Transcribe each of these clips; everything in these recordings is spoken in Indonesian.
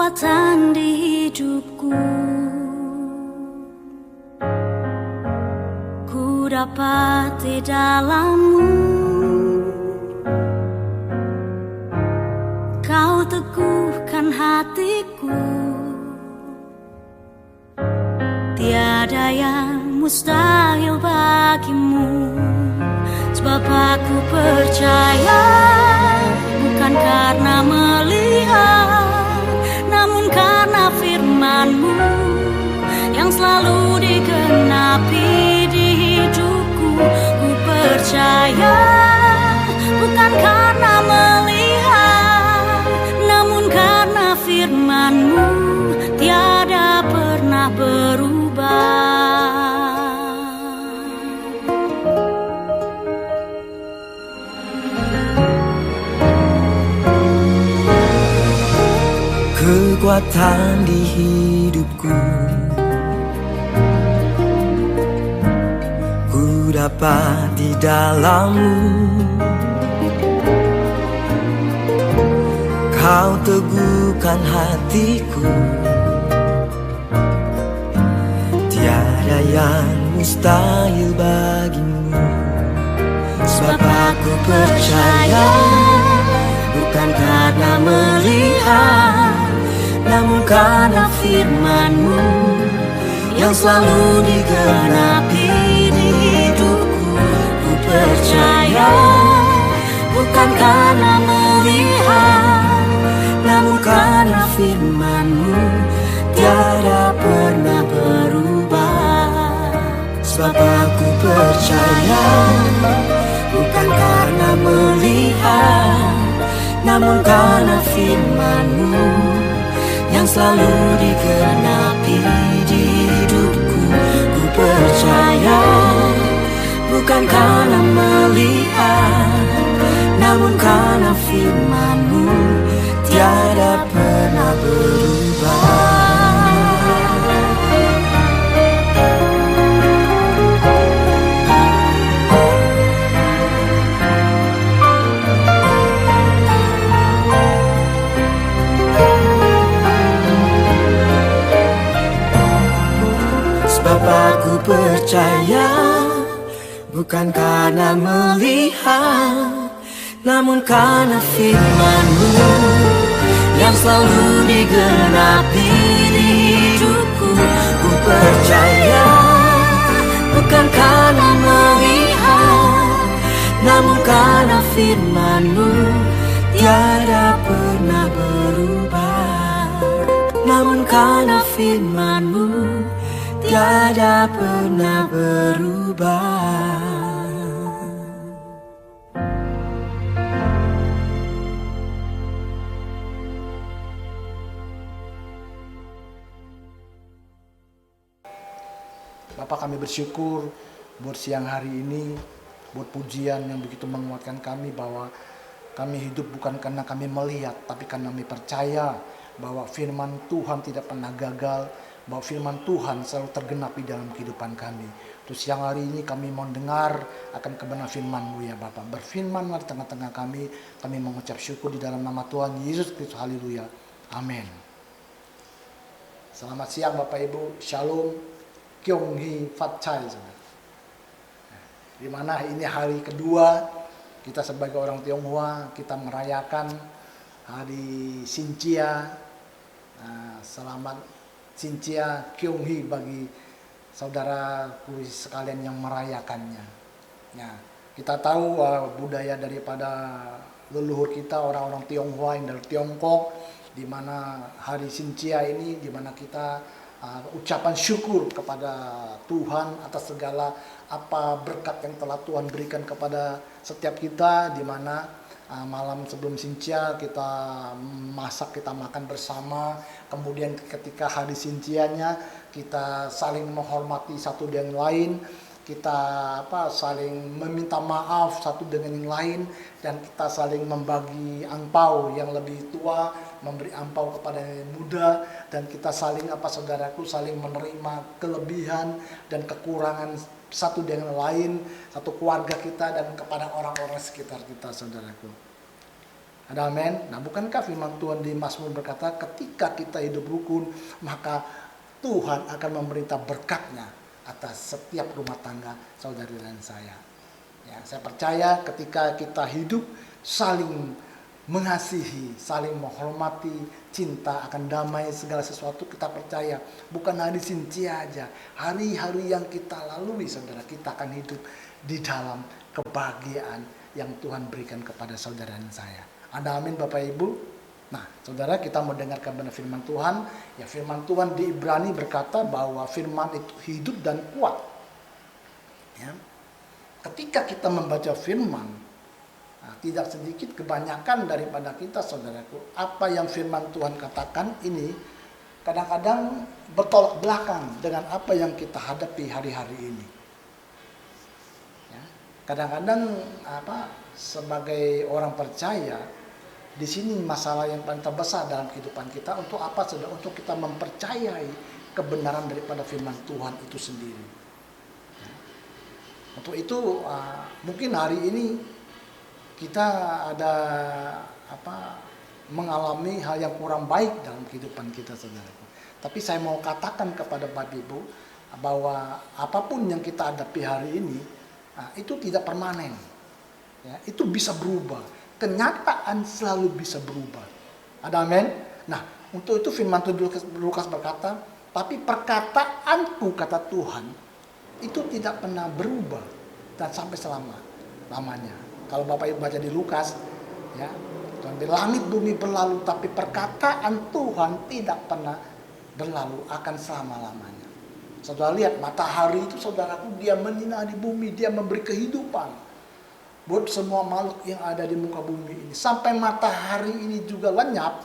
kekuatan di hidupku. Ku dapat di dalam-Mu. Kau teguhkan hatiku. Tiada yang mustahil bagimu. Sebab aku percaya, bukan karena melihat, namun karena firman-Mu yang selalu digenapi di hidupku. Ku percaya, bukan karena melihat, namun karena firman-Mu tiada pernah berubah. Kekuatan di hidupku, ku dapat di dalam-Mu. Kau teguhkan hatiku. Tiada yang mustahil bagimu. Sebab aku percaya, bukan karena melihat, namun karena firman-Mu yang selalu digenapi di hidupku. Ku percaya, bukan karena melihat, namun karena firman-Mu tiada pernah berubah. Sebab aku percaya, bukan karena melihat, namun karena firman-Mu yang selalu digenapi di hidupku. Ku percaya, bukan karena melihat, namun karena firman-Mu tiada pernah berubah. Sebab aku percaya, bukan karena melihat, namun karena firman-Mu yang selalu digenapi di hidupku. Ku percaya, bukan karena melihat, namun karena firman-Mu tiada pernah berubah. Namun karena firman-Mu tiada pernah berubah. Bapak, kami bersyukur buat siang hari ini, buat pujian yang begitu menguatkan kami bahwa kami hidup bukan karena kami melihat, tapi karena kami percaya bahwa firman Tuhan tidak pernah gagal, bahwa firman Tuhan selalu tergenapi dalam kehidupan kami. Terus siang hari ini kami mau dengar akan kebenaran firman-Mu ya Bapak. Berfirmanlah di tengah-tengah kami mengucap syukur di dalam nama Tuhan Yesus Kristus. Haleluya. Amin. Selamat siang Bapak Ibu. Shalom. Kyung Hee Fat Chai. Di mana ini hari kedua kita sebagai orang Tionghoa kita merayakan hari Xinjia. Selamat Xinjia Kyung Hee bagi saudaraku sekalian yang merayakannya. Ya, kita tahu budaya daripada leluhur kita orang-orang Tionghoa yang dari Tiongkok, di mana hari Xinjia ini di mana kita ucapan syukur kepada Tuhan atas segala apa berkat yang telah Tuhan berikan kepada setiap kita, di mana malam sebelum Xinjia kita masak, kita makan bersama. Kemudian ketika hari Xinjianya kita saling menghormati satu dengan lain, kita saling meminta maaf satu dengan yang lain, dan kita saling membagi angpau. Yang lebih tua memberi angpau kepada yang muda, dan kita saling saudaraku saling menerima kelebihan dan kekurangan satu dengan lain, satu keluarga kita dan kepada orang-orang sekitar kita, saudaraku. Ada amin. Nah, bukankah firman Tuhan di Mazmur berkata, ketika kita hidup rukun, maka Tuhan akan memerintah berkatnya atas setiap rumah tangga saudari dan saya. Ya, saya percaya ketika kita hidup saling mengasihi, saling menghormati, cinta akan damai segala sesuatu, kita percaya bukan hari Sintia aja, hari-hari yang kita lalui saudara, kita akan hidup di dalam kebahagiaan yang Tuhan berikan kepada saudara dan saya. Ada amin Bapak Ibu. Nah saudara, kita mau dengarkan benar firman Tuhan. Ya, firman Tuhan di Ibrani berkata bahwa firman itu hidup dan kuat. Ya. Ketika kita membaca firman, nah, tidak sedikit kebanyakan daripada kita saudaraku, apa yang firman Tuhan katakan ini kadang-kadang bertolak belakang dengan apa yang kita hadapi hari-hari ini. Ya. Kadang-kadang sebagai orang percaya, di sini masalah yang paling terbesar dalam kehidupan kita untuk apa saudara? Untuk kita mempercayai kebenaran daripada firman Tuhan itu sendiri. Ya. Untuk itu mungkin hari ini kita ada mengalami hal yang kurang baik dalam kehidupan kita saudara. Tapi saya mau katakan kepada Bapak Ibu bahwa apapun yang kita hadapi hari ini itu tidak permanen. Ya, itu bisa berubah. Kenyataan selalu bisa berubah. Ada amin? Nah, untuk itu firman Tuhan Lukas berkata, tapi perkataanku kata Tuhan itu tidak pernah berubah dan sampai lamanya. Kalau Bapak Ibu baca di Lukas, ya, di langit bumi berlalu, tapi perkataan Tuhan tidak pernah berlalu, akan selama-lamanya. Saudara lihat matahari itu saudaraku, dia menyinari bumi, dia memberi kehidupan buat semua makhluk yang ada di muka bumi ini. Sampai matahari ini juga lenyap,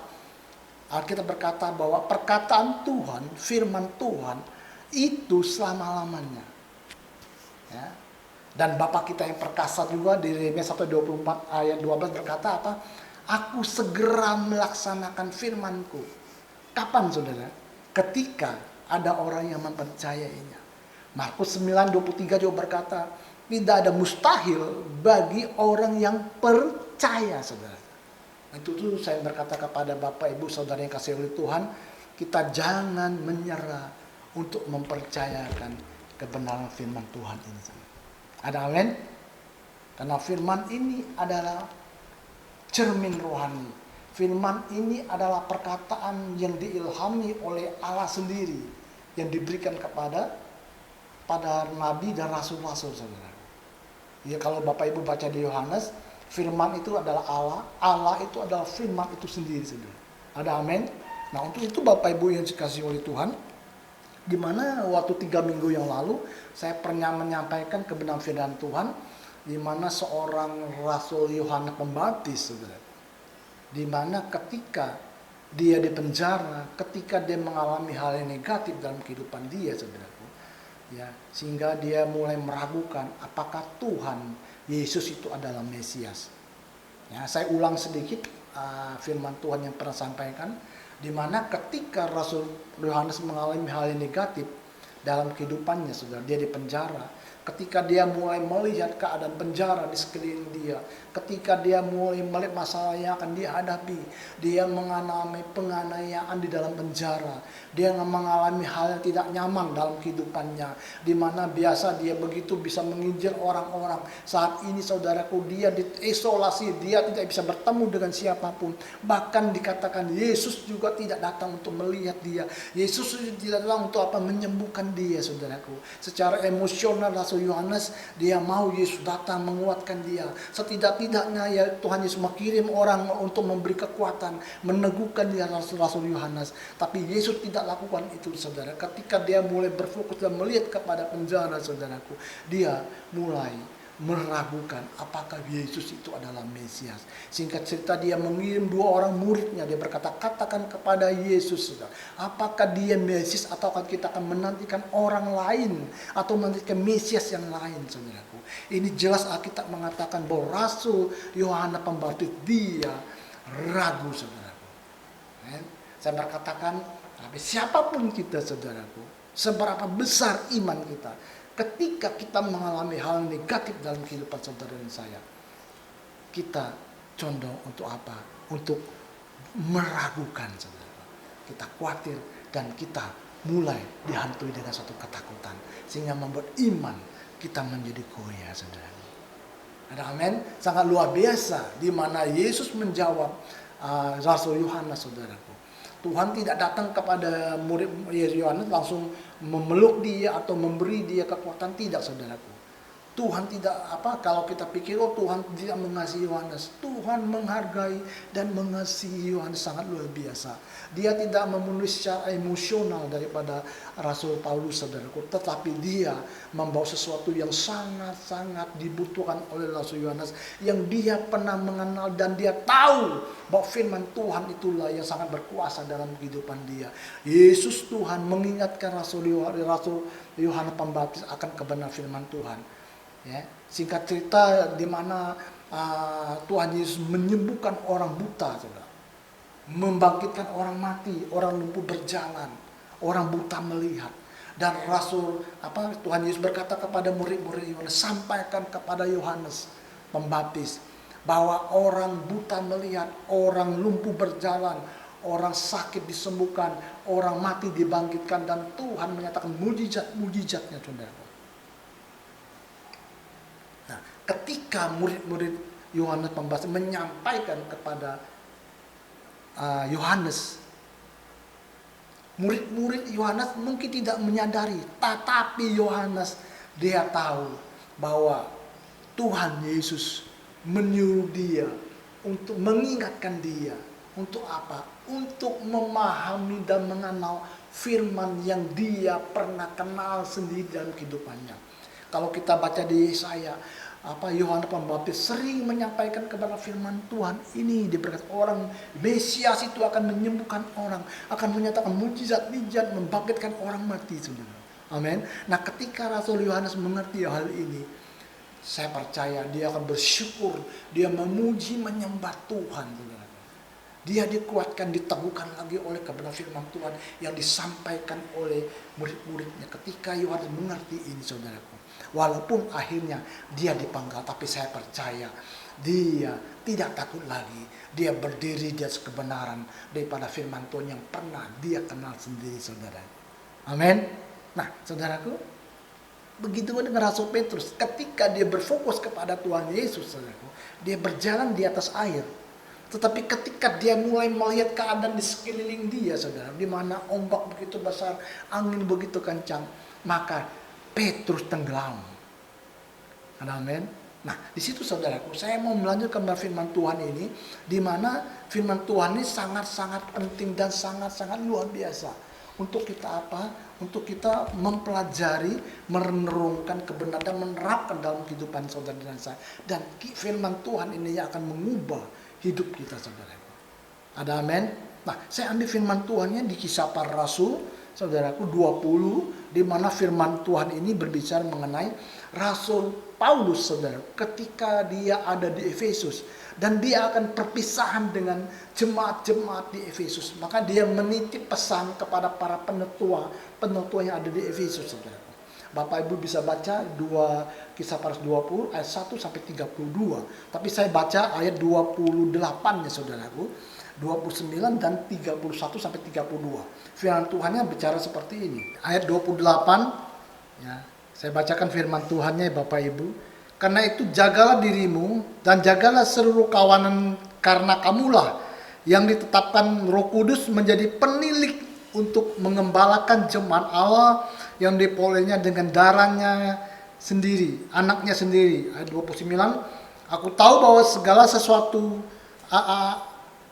Alkitab berkata bahwa perkataan Tuhan, firman Tuhan itu selama-lamanya. Ya. Dan Bapa kita yang perkasa juga di Yeremia 1:24 ayat 12 berkata apa? Aku segera melaksanakan firmanku. Kapan saudara? Ketika ada orang yang mempercayainya. Markus 9:23 juga berkata, tidak ada mustahil bagi orang yang percaya saudara. Itu tuh saya berkata kepada Bapak Ibu saudara yang kasih oleh Tuhan, kita jangan menyerah untuk mempercayakan kebenaran firman Tuhan ini. Ada amin? Karena firman ini adalah cermin rohani. Firman ini adalah perkataan yang diilhami oleh Allah sendiri, yang diberikan kepada nabi dan rasul-rasul saudara. Ya, kalau Bapak Ibu baca di Yohanes, firman itu adalah Allah, Allah itu adalah firman itu sendiri saudara. Ada amin? Nah, untuk itu Bapak Ibu yang dikasihi oleh Tuhan, di mana waktu 3 minggu yang lalu saya pernah menyampaikan kebenaran firman Tuhan, di mana seorang Rasul Yohanes Pembaptis saudara, di mana ketika dia di penjara, ketika dia mengalami hal yang negatif dalam kehidupan dia saudara, ya, sehingga dia mulai meragukan apakah Tuhan Yesus itu adalah Mesias. Ya, saya ulang sedikit firman Tuhan yang pernah sampaikan, di mana ketika Rasul Yohanes mengalami hal yang negatif dalam kehidupannya, saudara, dia di penjara. Ketika dia mulai melihat keadaan penjara di sekeliling dia, ketika dia mulai melihat masalah yang akan dihadapi, dia mengalami penganiayaan di dalam penjara, dia mengalami hal yang tidak nyaman dalam kehidupannya, di mana biasa dia begitu bisa menginjil orang-orang. Saat ini saudaraku, dia diisolasi, dia tidak bisa bertemu dengan siapapun. Bahkan dikatakan Yesus juga tidak datang untuk melihat dia. Yesus tidak datang untuk menyembuhkan dia saudaraku. Secara emosional Rasul Yohanes, dia mau Yesus datang menguatkan dia. Setidak-tidaknya ya Tuhan Yesus mengirim orang untuk memberi kekuatan, meneguhkan dia Rasul Yohanes. Tapi Yesus tidak lakukan itu saudara. Ketika dia mulai berfokus dan melihat kepada penjara saudaraku, dia mulai meragukan apakah Yesus itu adalah Mesias. Singkat cerita, dia mengirim 2 orang muridnya. Dia berkata, katakan kepada Yesus, saudara, apakah dia Mesias ataukah kita akan menantikan orang lain atau menantikan Mesias yang lain saudaraku. Ini jelas Alkitab mengatakan bahwa Rasul Yohanes Pembaptis dia ragu saudaraku. Saya berkatakan, tapi siapapun kita saudaraku, seberapa besar iman kita, ketika kita mengalami hal negatif dalam kehidupan saudara dan saya, kita condong untuk apa? Untuk meragukan, saudara. Kita khawatir dan kita mulai dihantui dengan suatu ketakutan, sehingga membuat iman kita menjadi goyah, saudara. Ada amin? Sangat luar biasa di mana Yesus menjawab Rasul Yohanes, saudaraku. Tuhan tidak datang kepada murid Yohanes langsung memeluk dia atau memberi dia kekuatan, tidak, saudaraku. Tuhan tidak kalau kita pikir Tuhan tidak mengasihi Yohanes, Tuhan menghargai dan mengasihi Yohanes sangat luar biasa. Dia tidak memenuhi secara emosional daripada Rasul Paulus, saudaraku, tetapi dia membawa sesuatu yang sangat-sangat dibutuhkan oleh Rasul Yohanes, yang dia pernah mengenal dan dia tahu bahwa firman Tuhan itulah yang sangat berkuasa dalam kehidupan dia. Yesus Tuhan mengingatkan Rasul Yohanes Pembaptis akan kebenaran firman Tuhan. Ya, singkat cerita di mana Tuhan Yesus menyembuhkan orang buta, saudara, membangkitkan orang mati, orang lumpuh berjalan, orang buta melihat, dan Tuhan Yesus berkata kepada murid-murid Yohanes, sampaikan kepada Yohanes Pembaptis bahwa orang buta melihat, orang lumpuh berjalan, orang sakit disembuhkan, orang mati dibangkitkan, dan Tuhan menyatakan mujizat-mujizatnya, saudara. Ketika murid-murid Yohanes Pembaptis menyampaikan kepada Yohanes, murid-murid Yohanes mungkin tidak menyadari, tetapi Yohanes dia tahu bahwa Tuhan Yesus menyuruh dia untuk mengingatkan dia. Untuk apa? Untuk memahami dan mengenal firman yang dia pernah kenal sendiri dalam kehidupannya. Kalau kita baca di Yesaya, Yohanes Pembaptis sering menyampaikan kepada firman Tuhan ini, dia berkata orang Mesias itu akan menyembuhkan orang, akan menyatakan mujizat-mujizat, membangkitkan orang mati, saudara. Amin. Nah, ketika Rasul Yohanes mengerti hal ini, saya percaya dia akan bersyukur, dia memuji, menyembah Tuhan, saudara. Dia dikuatkan, diteguhkan lagi oleh kebenaran firman Tuhan yang disampaikan oleh murid-muridnya. Ketika Yohanes mengerti ini, saudaraku, walaupun akhirnya dia dipenggal, tapi saya percaya dia tidak takut lagi. Dia berdiri di atas kebenaran daripada firman Tuhan yang pernah dia kenal sendiri, saudara. Amin. Nah, saudaraku, begitu dengan Rasul Petrus, ketika dia berfokus kepada Tuhan Yesus, saudaraku, dia berjalan di atas air. Tetapi ketika dia mulai melihat keadaan di sekeliling dia, saudara, di mana ombak begitu besar, angin begitu kencang, maka Petrus tenggelam. Amin. Nah, di situ, saudaraku, saya mau melanjutkan firman Tuhan ini, di mana firman Tuhan ini sangat-sangat penting dan sangat-sangat luar biasa untuk kita Untuk kita mempelajari, merenungkan kebenaran dan menerapkan dalam kehidupan saudara dan saya. Dan firman Tuhan ini yang akan mengubah hidup kita, saudaraku. Ada amin? Nah, saya ambil firman Tuhannya di Kisah Para Rasul, saudaraku, 20, di mana firman Tuhan ini berbicara mengenai Rasul Paulus, saudara, ketika dia ada di Efesus dan dia akan perpisahan dengan jemaat-jemaat di Efesus, maka dia menitip pesan kepada para penetua yang ada di Efesus, saudara. Bapak Ibu bisa baca Kisah Para Rasul 20 ayat 1 sampai 32. Tapi saya baca ayat 28-nya, saudaraku. 29 dan 31 sampai 32. Firman Tuhannya bicara seperti ini. Ayat 28, ya. Saya bacakan firman Tuhannya, Bapak Ibu. Karena itu jagalah dirimu dan jagalah seluruh kawanan, karena kamulah yang ditetapkan Roh Kudus menjadi penilik untuk mengembalakan jemaat Allah yang diperolehnya dengan darahnya sendiri, anaknya sendiri. Ayat 29, aku tahu bahwa segala sesuatu,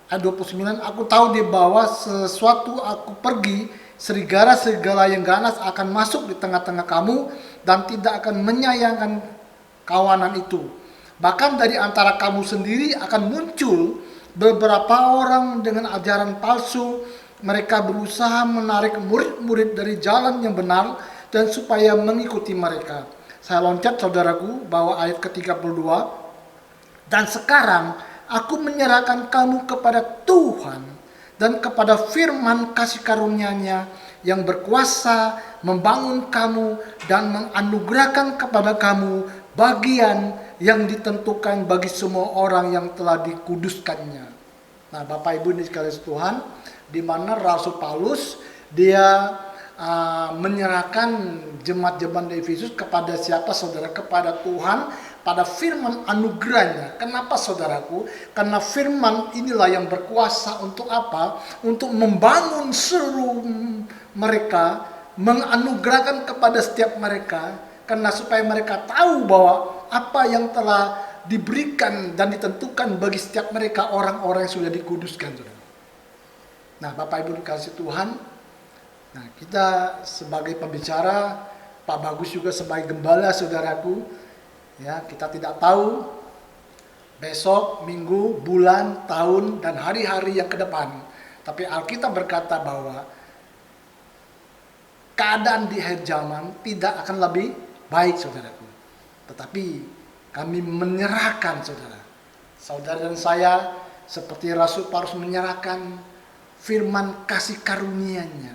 ayat 29, aku tahu di bawah sesuatu aku pergi, serigala-serigala yang ganas akan masuk di tengah-tengah kamu dan tidak akan menyayangkan kawanan itu. Bahkan dari antara kamu sendiri akan muncul beberapa orang dengan ajaran palsu. Mereka berusaha menarik murid-murid dari jalan yang benar dan supaya mengikuti mereka. Saya loncat, saudaraku, bahwa ayat ke-32. Dan sekarang aku menyerahkan kamu kepada Tuhan dan kepada firman kasih karunia-Nya yang berkuasa membangun kamu dan menganugerahkan kepada kamu bagian yang ditentukan bagi semua orang yang telah dikuduskannya. Nah, Bapak Ibu ini sekalian Tuhan, di mana Rasul Paulus dia menyerahkan jemaat-jemaat di Efesus kepada siapa saudara? Kepada Tuhan pada firman anugerahnya. Kenapa saudaraku? Karena firman inilah yang berkuasa untuk apa? Untuk membangun seluruh mereka, menganugerahkan kepada setiap mereka, karena supaya mereka tahu bahwa apa yang telah diberikan dan ditentukan bagi setiap mereka orang-orang yang sudah dikuduskan. Nah, Bapak Ibu dikasih Tuhan, nah kita sebagai pembicara, Pak Bagus juga sebagai gembala saudaraku, ya kita tidak tahu besok, minggu, bulan, tahun, dan hari-hari yang ke depan. Tapi Alkitab berkata bahwa keadaan di akhir zaman tidak akan lebih baik saudaraku. Tetapi kami menyerahkan saudara dan saya, seperti Rasul Paulus menyerahkan firman kasih karunia-Nya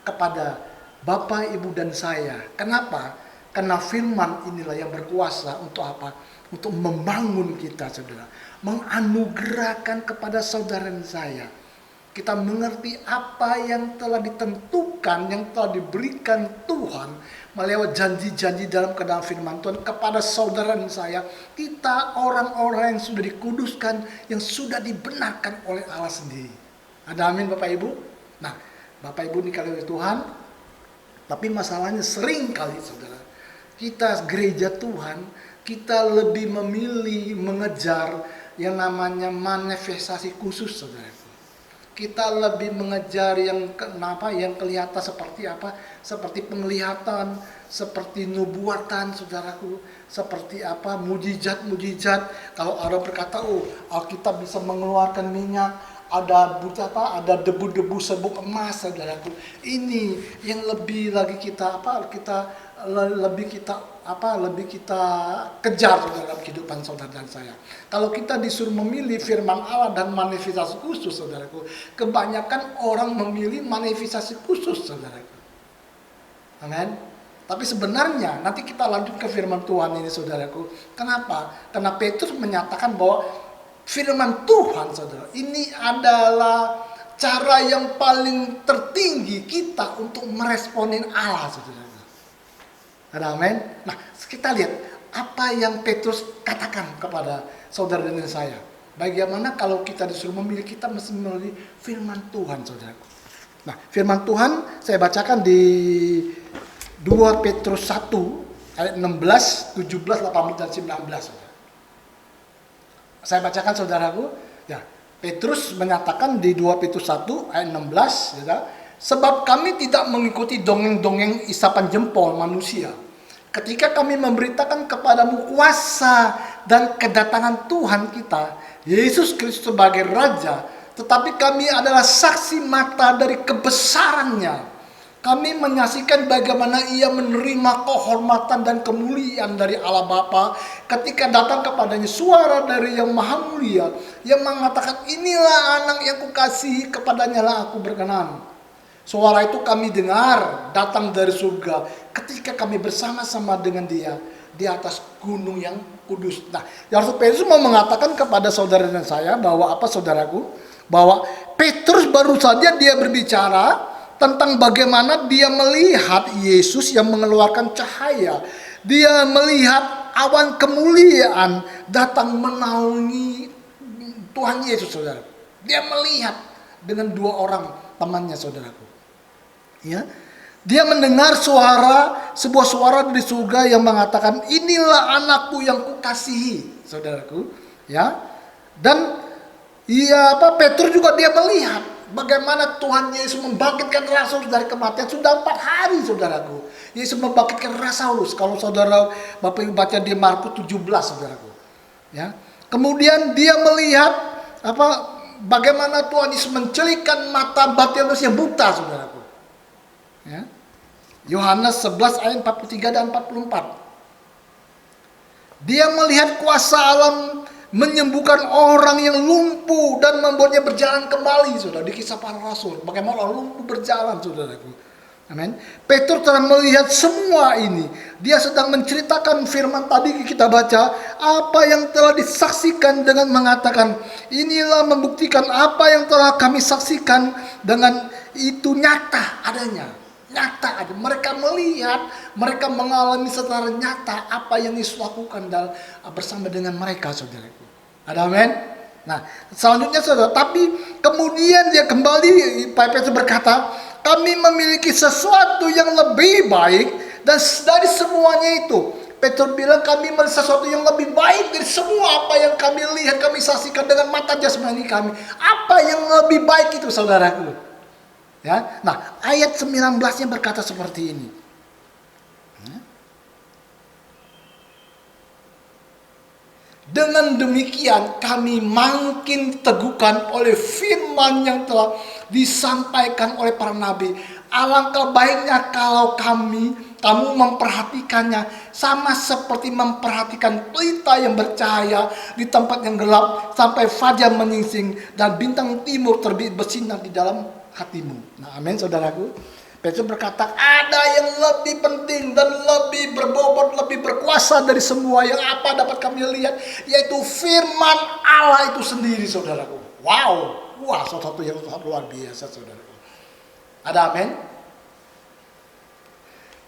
kepada Bapak, Ibu, dan saya. Kenapa? Karena firman inilah yang berkuasa untuk apa? Untuk membangun kita saudara, menganugerahkan kepada saudara dan saya. Kita mengerti apa yang telah ditentukan, yang telah diberikan Tuhan melewat janji-janji dalam kedalam firman Tuhan kepada saudara dan saya. Kita orang-orang yang sudah dikuduskan, yang sudah dibenarkan oleh Allah sendiri. Ada amin Bapak Ibu? Nah, Bapak Ibu dikasihi Tuhan, tapi masalahnya sering kali saudara, kita gereja Tuhan, kita lebih memilih mengejar yang namanya manifestasi khusus saudara. Kita lebih mengejar yang yang kelihatan seperti apa? Seperti penglihatan, seperti nubuatan saudaraku, seperti apa? Mujizat-mujizat. Kalau orang berkata, "Oh, Alkitab bisa mengeluarkan minyak, ada debu-debu serbuk emas," saudaraku. Ini yang lebih lagi kita lebih kita kejar dalam kehidupan saudara dan saya. Kalau kita disuruh memilih firman Allah dan manifestasi khusus saudaraku, kebanyakan orang memilih manifestasi khusus saudaraku. Amin. Tapi sebenarnya nanti kita lanjut ke firman Tuhan ini saudaraku. Kenapa? Karena Petrus menyatakan bahwa firman Tuhan saudara, ini adalah cara yang paling tertinggi kita untuk meresponin Allah saudara. Ada amin. Nah, kita lihat apa yang Petrus katakan kepada saudara dan saya. Bagaimana kalau kita disuruh memilih, kita mesti memilih firman Tuhan saudaraku. Nah, firman Tuhan saya bacakan di 2 Petrus 1 ayat 16, 17, 18 dan 19 saudara. Saya bacakan saudaraku. Ya, Petrus menyatakan di 2 Petrus 1 ayat 16 saudara, sebab kami tidak mengikuti dongeng-dongeng isapan jempol manusia. Ketika kami memberitakan kepadamu kuasa dan kedatangan Tuhan kita, Yesus Kristus sebagai Raja, tetapi kami adalah saksi mata dari kebesarannya. Kami menyaksikan bagaimana ia menerima kehormatan dan kemuliaan dari Allah Bapa ketika datang kepadanya suara dari yang maha mulia yang mengatakan, "Inilah anak yang kukasihi, kepadanya lah aku berkenan." Suara itu kami dengar datang dari surga ketika kami bersama-sama dengan dia di atas gunung yang kudus. Nah, Rasul Petrus mau mengatakan kepada saudara dan saya bahwa apa saudaraku? Bahwa Petrus baru saja dia berbicara tentang bagaimana dia melihat Yesus yang mengeluarkan cahaya. Dia melihat awan kemuliaan datang menaungi Tuhan Yesus saudara. Dia melihat dengan dua orang temannya saudaraku. Ya, dia mendengar sebuah suara dari surga yang mengatakan, "Inilah anakku yang kukasihi," saudaraku. Ya, dan Petrus juga dia melihat bagaimana Tuhan Yesus membangkitkan Lazarus dari kematian. Sudah 4 hari saudaraku. Yesus membangkitkan Lazarus. Kalau saudara Bapak Ibu baca di Markus 17 saudaraku. Ya, kemudian dia melihat bagaimana Tuhan Yesus mencelikkan mata Bartimeus yang buta saudaraku. Ya. Yohanes 11 ayat 43 dan 44. Dia melihat kuasa alam menyembuhkan orang yang lumpuh dan membuatnya berjalan kembali saudara. Di Kisah Para Rasul bagaimana orang lumpuh berjalan saudaraku. Amin. Petrus telah melihat semua ini. Dia sedang menceritakan firman tadi kita baca. Apa yang telah disaksikan dengan mengatakan, inilah membuktikan apa yang telah kami saksikan dengan itu nyata adanya. Nyata ada. Mereka melihat, mereka mengalami secara nyata apa yang Yesus lakukan bersama dengan mereka, saudaraku. Ada amin? Nah, selanjutnya saudara, tapi kemudian dia kembali, Petrus berkata, kami memiliki sesuatu yang lebih baik dan dari semuanya itu. Petrus bilang kami memiliki sesuatu yang lebih baik dari semua apa yang kami lihat, kami saksikan dengan mata jasmani kami. Apa yang lebih baik itu, saudaraku? Ya, nah ayat 19-nya berkata seperti ini. Dengan demikian kami makin teguhkan oleh firman yang telah disampaikan oleh para nabi. Alangkah baiknya kalau kamu memperhatikannya sama seperti memperhatikan pelita yang bercahaya di tempat yang gelap sampai fajar menyingsing dan bintang timur terbit bersinar di dalam hatimu. Nah, amin saudaraku. Petrus berkata, ada yang lebih penting dan lebih berbobot, lebih berkuasa dari semua yang apa dapat kami lihat, yaitu firman Allah itu sendiri, saudaraku. Wow, wah, sesuatu yang luar biasa, saudaraku. Ada amin?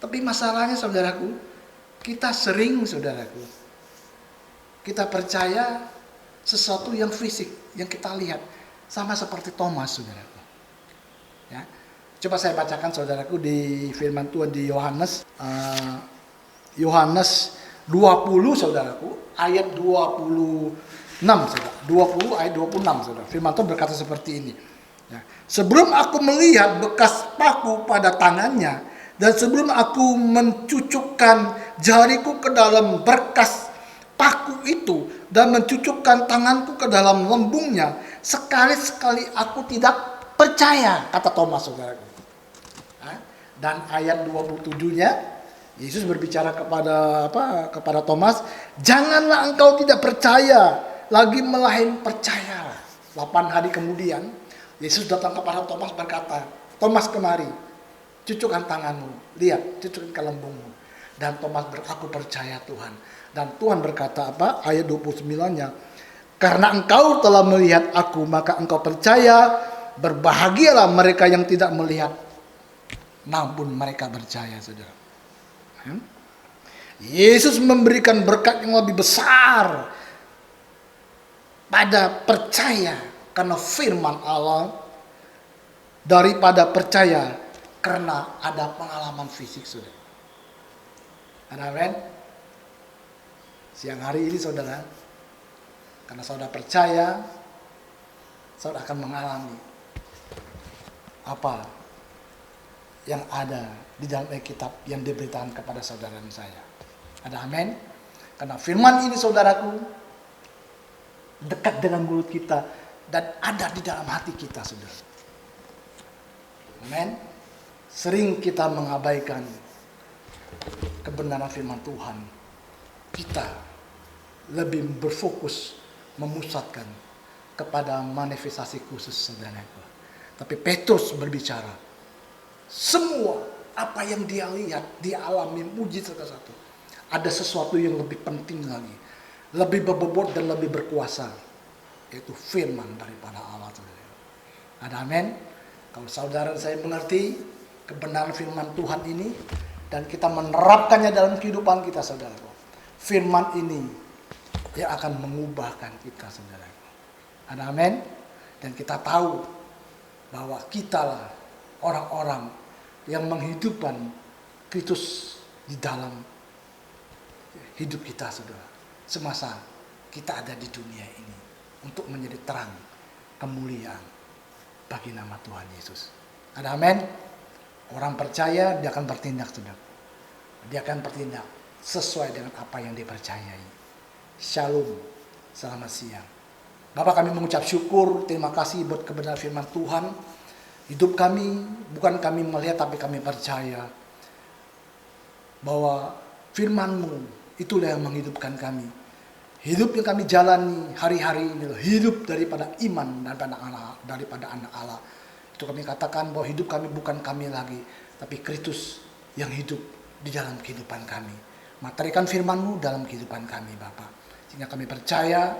Tapi masalahnya, saudaraku, kita sering, saudaraku, kita percaya sesuatu yang fisik, yang kita lihat, sama seperti Thomas, saudaraku. Ya. Coba saya bacakan saudaraku di firman Tuhan di Yohanes 20 saudaraku, ayat 26 saudara. 20 ayat 26 saudara. Firman Tuhan berkata seperti ini. Ya. Sebelum aku melihat bekas paku pada tangannya dan sebelum aku mencucukkan jariku ke dalam berkas paku itu dan mencucukkan tanganku ke dalam lembungnya, sekali-sekali aku tidak percaya, kata Thomas saudaraku. Dan ayat 27-nya Yesus berbicara kepada Thomas, janganlah engkau tidak percaya lagi melainkan percayalah. 8 hari kemudian Yesus datang kepada Thomas berkata, Thomas kemari, cucukkan tanganmu, lihat, cucukkan ke lembungmu. Dan Thomas aku percaya Tuhan. Dan Tuhan berkata ayat 29-nya, karena engkau telah melihat aku, maka engkau percaya. Berbahagialah mereka yang tidak melihat namun mereka percaya, saudara. Yesus memberikan berkat yang lebih besar pada percaya karena firman Allah daripada percaya karena ada pengalaman fisik, saudara. Amin. Siang hari ini, saudara, karena saudara percaya, saudara akan mengalami apa yang ada di dalam Alkitab yang diberitakan kepada saudara dan saya. Ada amin? Karena firman ini, saudaraku, dekat dengan mulut kita dan ada di dalam hati kita, saudara. Amin? Sering kita mengabaikan kebenaran firman Tuhan. Kita lebih berfokus memusatkan kepada manifestasi khusus, saudaraku. Tapi Petrus berbicara, semua apa yang dia lihat, dia alami mujizat satu. Ada sesuatu yang lebih penting lagi, lebih berbobot dan lebih berkuasa, yaitu firman daripada Allah. Ada amin? Kalau saudara saya mengerti kebenaran firman Tuhan ini dan kita menerapkannya dalam kehidupan kita, saudara, firman ini yang akan mengubahkan kita, saudara. Ada amin? Dan kita tahu bahwa kitalah orang-orang yang menghidupkan Kristus di dalam hidup kita, saudara. Semasa kita ada di dunia ini untuk menjadi terang kemuliaan bagi nama Tuhan Yesus. Ada amin? Orang percaya dia akan bertindak, saudara. Dia akan bertindak sesuai dengan apa yang dia percayai. Shalom. Selamat siang. Bapak, kami mengucap syukur, terima kasih buat kebenaran firman Tuhan. Hidup kami, bukan kami melihat, tapi kami percaya bahwa firman-Mu itulah yang menghidupkan kami. Hidup yang kami jalani hari-hari ini, hidup daripada iman daripada anak Allah. Itu kami katakan bahwa hidup kami bukan kami lagi, tapi Kristus yang hidup di dalam kehidupan kami. Materikan firman-Mu dalam kehidupan kami, Bapa. Sehingga kami percaya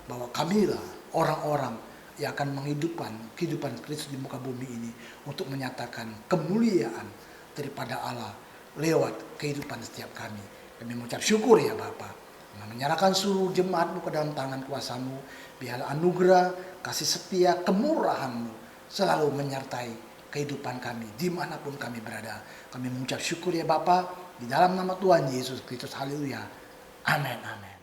bahwa kamilah orang-orang yang akan menghidupkan kehidupan Kristus di muka bumi ini untuk menyatakan kemuliaan daripada Allah lewat kehidupan setiap kami. Kami mengucap syukur ya Bapa. Menyerahkan seluruh jemaat-Mu ke dalam tangan kuasa-Mu. Biarlah anugerah, kasih setia, kemurahan-Mu selalu menyertai kehidupan kami dimanapun kami berada. Kami mengucap syukur ya Bapa, di dalam nama Tuhan Yesus Kristus. Haleluya. Amin. Amin.